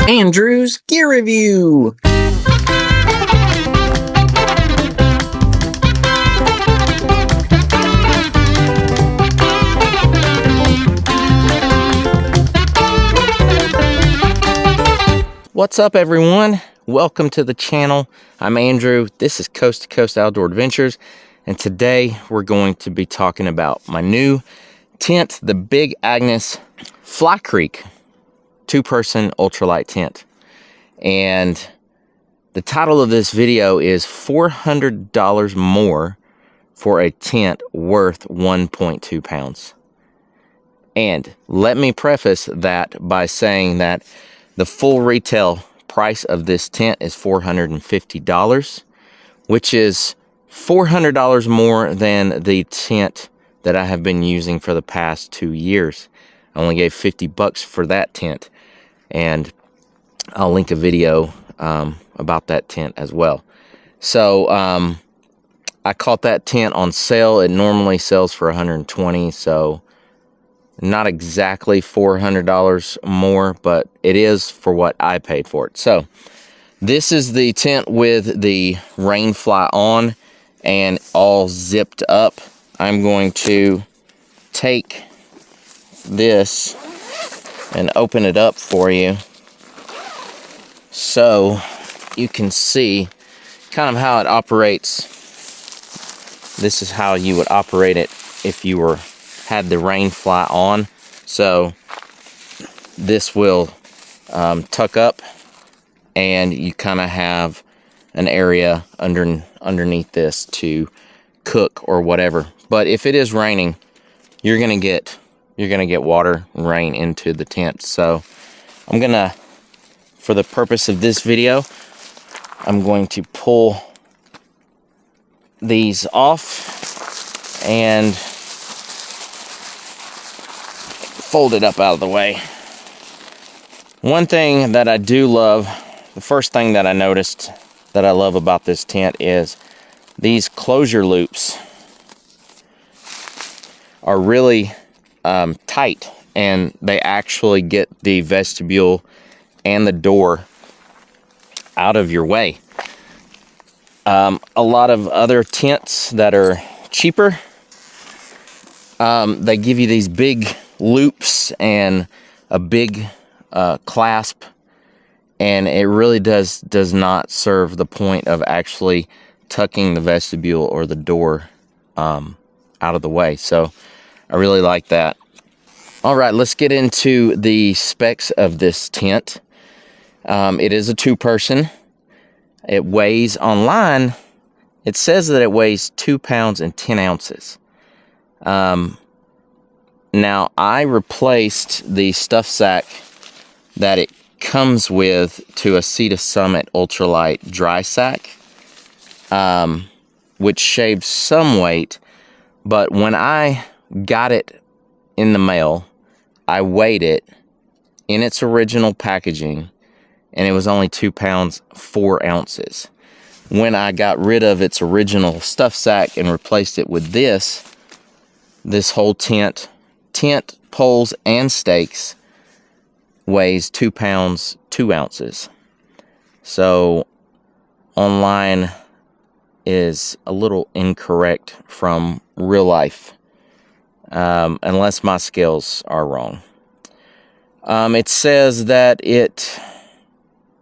Andrew's Gear Review. What's up, everyone? Welcome to the channel. I'm Andrew. This is Coast to Coast Outdoor Adventures, and today we're going to be talking about my new tent, the Big Agnes Fly Creek 2-person ultralight tent. And the title of this video is $400 more for a tent worth 1.2 pounds. And let me preface that by saying that the full retail price of this tent is $450, which is $400 more than the tent that I have been using for the past 2 years. I only gave $50 for that tent, and I'll link a video about that tent as well. So I caught that tent on sale. It normally sells for $120, so not exactly $400 more, but it is for what I paid for it. So this is the tent with the rain fly on and all zipped up. I'm going to take this and open it up for you so you can see kind of how it operates. This is how you would operate it if you had the rain fly on. So this will tuck up, and you kind of have an area underneath this to cook or whatever. But if it is raining, you're gonna get water and rain into the tent. So I'm gonna, for the purpose of this video, I'm going to pull these off and fold it up out of the way. One thing that I do love, the first thing that I noticed that I love about this tent is these closure loops are really tight, and they actually get the vestibule and the door out of your way. A lot of other tents that are cheaper, they give you these big loops and a big clasp, and it really does not serve the point of actually tucking the vestibule or the door out of the way. So I really like that. All right, let's get into the specs of this tent. It is a 2-person. It weighs, online, it says that it weighs 2 pounds and 10 ounces. Now, I replaced the stuff sack that it comes with to a Sea to Summit Ultralight dry sack, which shaves some weight. But when I got it in the mail, I weighed it in its original packaging, and it was only 2 pounds 4 ounces. When I got rid of its original stuff sack and replaced it with this whole tent, poles, and stakes weighs 2 pounds 2 ounces. So online is a little incorrect from real life, unless my scales are wrong. It says that it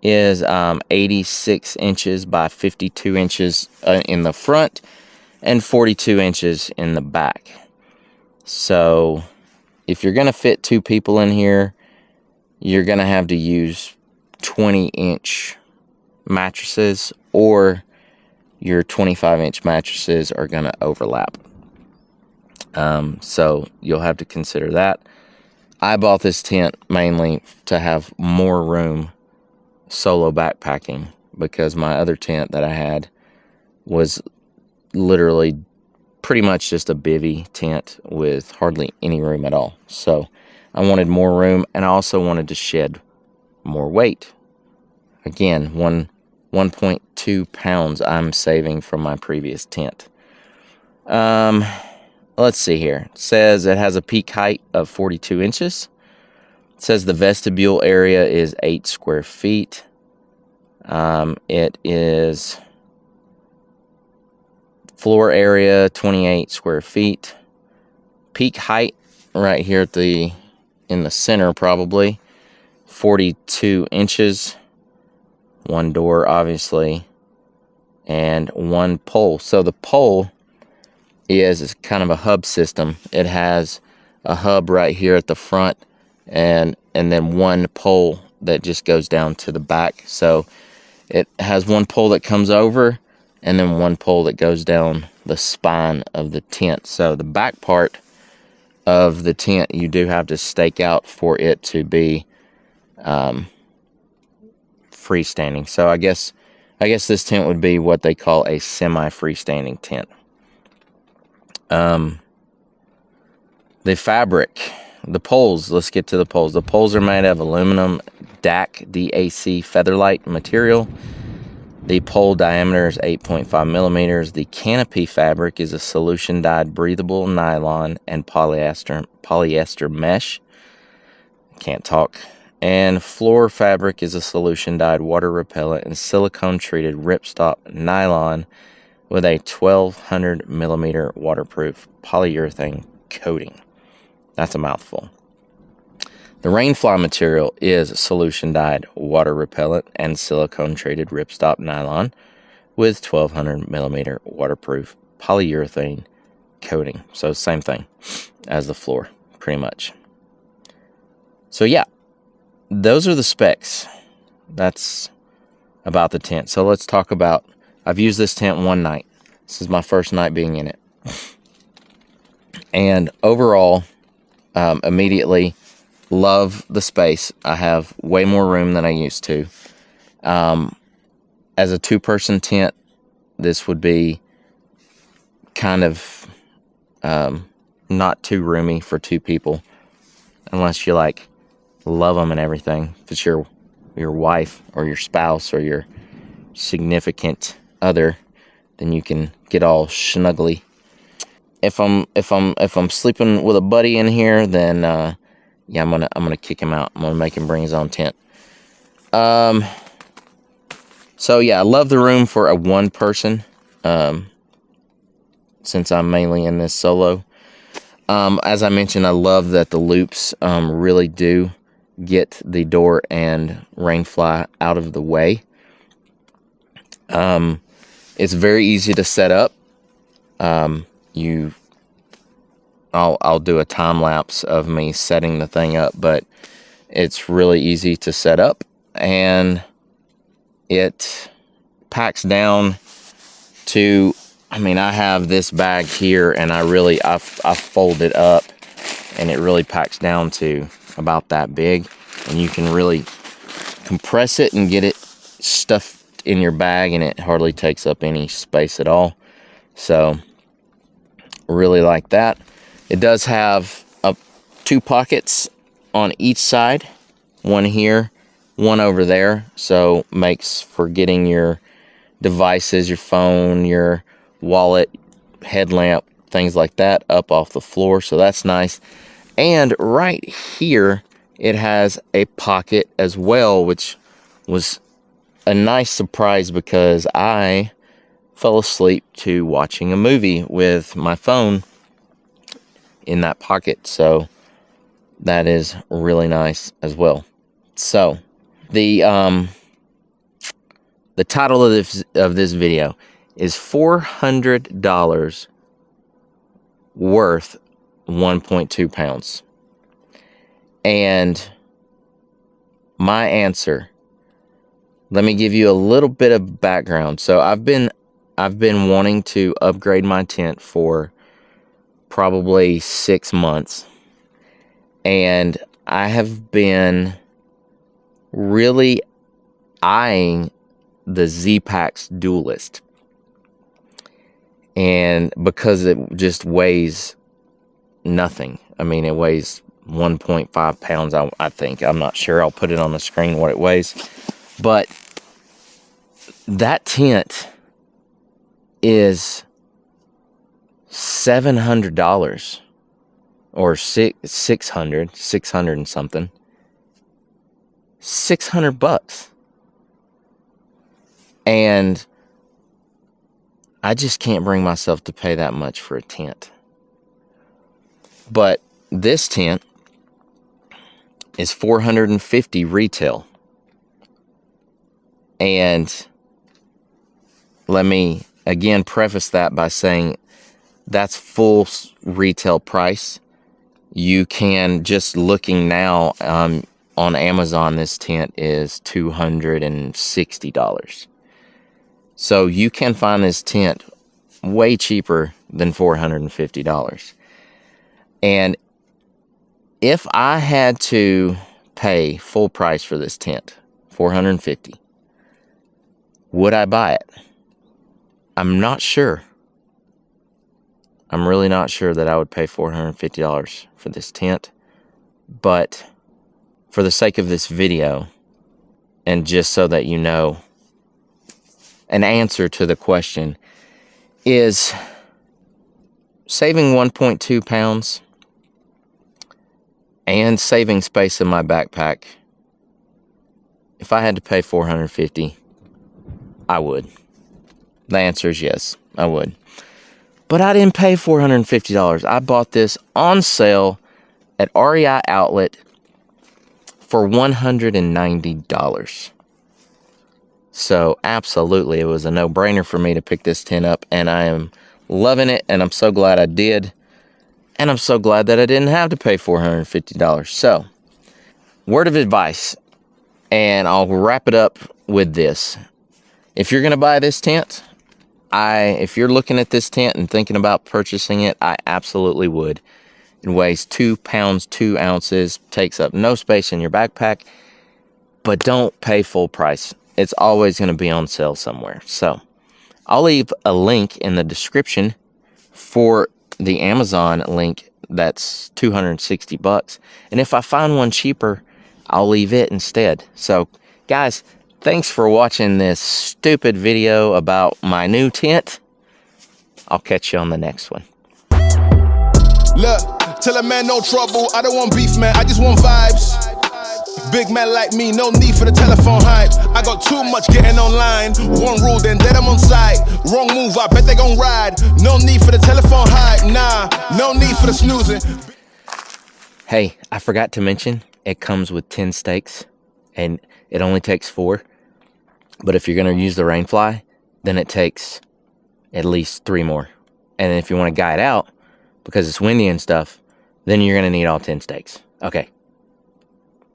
is 86 inches by 52 inches in the front and 42 inches in the back. So if you're gonna fit 2 people in here, you're gonna have to use 20-inch mattresses, or your 25-inch mattresses are gonna overlap. So you'll have to consider that. I bought this tent mainly to have more room solo backpacking, because my other tent that I had was literally pretty much just a bivvy tent with hardly any room at all. So I wanted more room, and I also wanted to shed more weight. Again, 1.2 pounds I'm saving from my previous tent. Let's see here. It says it has a peak height of 42 inches. It says the vestibule area is 8 square feet. It is floor area 28 square feet. Peak height right here at in the center, probably 42 inches. One door, obviously, and one pole. So the pole is kind of a hub system. It has a hub right here at the front, and then one pole that just goes down to the back. So it has one pole that comes over, and then one pole that goes down the spine of the tent. So the back part of the tent, you do have to stake out for it to be freestanding. So I guess this tent would be what they call a semi-freestanding tent. The fabric, the poles, let's get to the poles. The poles are made of aluminum DAC, DAC Featherlight material. The pole diameter is 8.5 millimeters. The canopy fabric is a solution dyed breathable nylon and polyester mesh. Can't talk. And floor fabric is a solution dyed water repellent and silicone treated ripstop nylon with a 1200 millimeter waterproof polyurethane coating. That's a mouthful. The rainfly material is solution dyed water repellent and silicone treated ripstop nylon with 1200 millimeter waterproof polyurethane coating. So same thing as the floor, pretty much. So yeah, those are the specs. That's about the tent. So let's talk about, I've used this tent one night. This is my first night being in it. And overall, immediately love the space. I have way more room than I used to. As a two-person tent, this would be kind of not too roomy for two people, unless you like love them and everything. If it's your wife or your spouse or your significant other, then you can get all snuggly. If I'm sleeping with a buddy in here, then yeah, I'm gonna kick him out. I'm gonna make him bring his own tent. So yeah, I love the room for a one person. Since I'm mainly in this solo. As I mentioned, I love that the loops really do get the door and rainfly out of the way. It's very easy to set up. I'll do a time lapse of me setting the thing up, but it's really easy to set up, and it packs down to, I mean, I have this bag here, and I fold it up, and it really packs down to about that big, and you can really compress it and get it stuffed in your bag, and it hardly takes up any space at all. So really like that. It does have two pockets on each side, one here, one over there, so makes for getting your devices, your phone, your wallet, headlamp, things like that up off the floor. So that's nice. And right here it has a pocket as well, which was a nice surprise because I fell asleep to watching a movie with my phone in that pocket. So that is really nice as well. So the title of this video is $400 worth 1.2 pounds. And my answer, let me give you a little bit of background. So I've been wanting to upgrade my tent for probably 6 months, and I have been really eyeing the ZPacks Duelist, and because it just weighs nothing. I mean, it weighs 1.5 pounds, I think. I'm not sure. I'll put it on the screen what it weighs. But that tent is $700 or $600 and something. $600. And I just can't bring myself to pay that much for a tent. But this tent is $450 retail. And let me again preface that by saying that's full retail price. You can, just looking now on Amazon, this tent is $260. So you can find this tent way cheaper than $450. And if I had to pay full price for this tent, $450, would I buy it? I'm not sure. I'm really not sure that I would pay $450 for this tent. But for the sake of this video, and just so that you know, an answer to the question is saving 1.2 pounds and saving space in my backpack. If I had to pay $450, I would. The answer is yes, I would. But I didn't pay $450. I bought this on sale at REI Outlet for $190. So absolutely, it was a no-brainer for me to pick this tent up, and I am loving it, and I'm so glad I did. And I'm so glad that I didn't have to pay $450. So, word of advice, and I'll wrap it up with this. If you're going to buy this tent, if you're looking at this tent and thinking about purchasing it, I absolutely would. It weighs 2 pounds, 2 ounces, takes up no space in your backpack, but don't pay full price. It's always going to be on sale somewhere. So, I'll leave a link in the description for the Amazon link that's $260. And if I find one cheaper, I'll leave it instead. So, guys, thanks for watching this stupid video about my new tent. I'll catch you on the next one. Look, tell a man no trouble. I don't want beef, man. I just want vibes. Big man like me, no need for the telephone hype. I got too much getting online. One rule, then dead I'm on site. Wrong move, I bet they gon' ride. No need for the telephone hype. Nah, no need for the snoozing. Hey, I forgot to mention, it comes with 10 stakes, and it only takes 4. But if you're going to use the Rainfly, then it takes at least 3 more. And if you want to guide out, because it's windy and stuff, then you're going to need all 10 stakes. Okay,